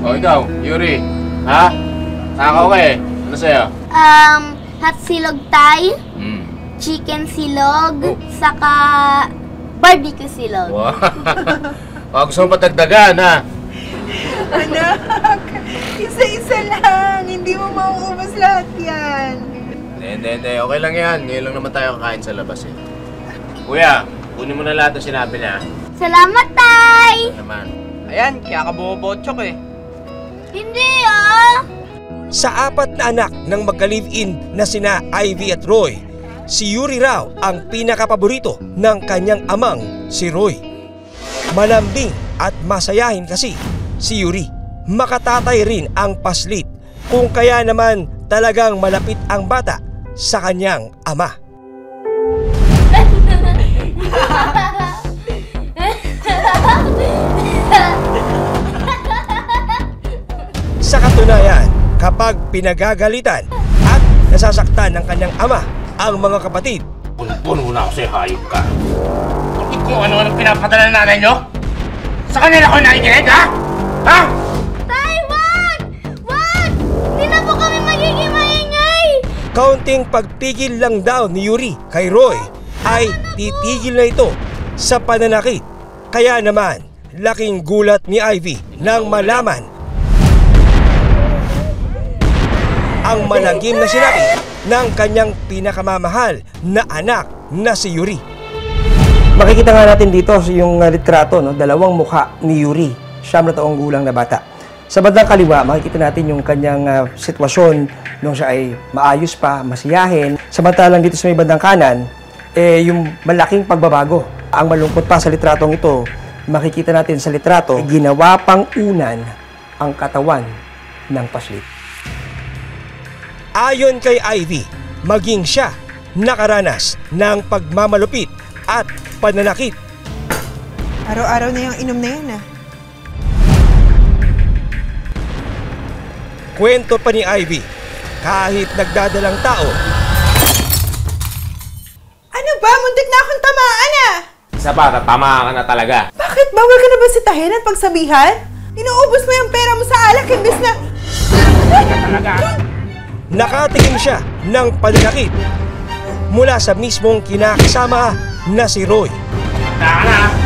O ikaw, Yuri. Ha? Nakaw ka eh. Ano sa'yo? Hot silog tay, chicken silog, saka barbecue silog. Wow. Gusto mo patagdagan, ha? Anak, isa-isa lang. Hindi mo mauubos lahat yan. Hindi. Okay lang yan. Ngayon lang naman tayo kakain sa labas eh. Kuya, kunin mo na lahat ng sinabi niya. Salamat tay! Naman. Ayan, kaya ka bumobotsyok eh. Hindi ah! Sa apat na anak ng magka-live-in na sina Ivy at Roy, si Yuri raw ang pinakapaborito ng kanyang amang si Roy. Malambing at masayahin kasi si Yuri. Makatatay rin ang paslit, kung kaya naman talagang malapit ang bata sa kanyang ama. Sa katunayan, kapag pinagagalitan at nasasaktan ng kanyang ama ang mga kapatid, Puno na ako sa'yo, hayop ka. Bakit kung ano-ano pinapadala ng nanay nyo? Sa kanila ko nakikinig, ha? Ha? Tay, wag! Wag! Hindi na po kami magiging maingay! kaunting pagpigil lang daw ni Yuri kay Roy ay titigil na ito sa pananakit. Kaya naman, laking gulat ni Ivy nang malaman ang malagim na sinabi ng kanyang pinakamamahal na anak na si Yuri. Makikita nga natin dito yung litrato, dalawang mukha ni Yuri, 9 taong gulang na bata. Sa bandang kaliwa, makikita natin yung kanyang sitwasyon nung siya ay maayos pa, masiyahin. Samantalang dito sa may bandang kanan, yung malaking pagbabago. Ang malungkot pa sa litratong ito, makikita natin sa litrato, ginawa pang unan ang katawan ng paslit. Ayon kay Ivy, maging siya nakaranas ng pagmamalupit at pananakit. Araw-araw na yung inom na yan Kwento pa ni Ivy, kahit nagdadalang tao, Ano ba? Muntik na akong tamaan Isa pa, tatama ka na talaga. Bakit? Bawal ka na ba sitahin at pagsabihan? Inuubos mo yung pera mo sa alak imbes na... nakatikim siya ng pananakit mula sa mismong kinakasama na si Roy. Tama na!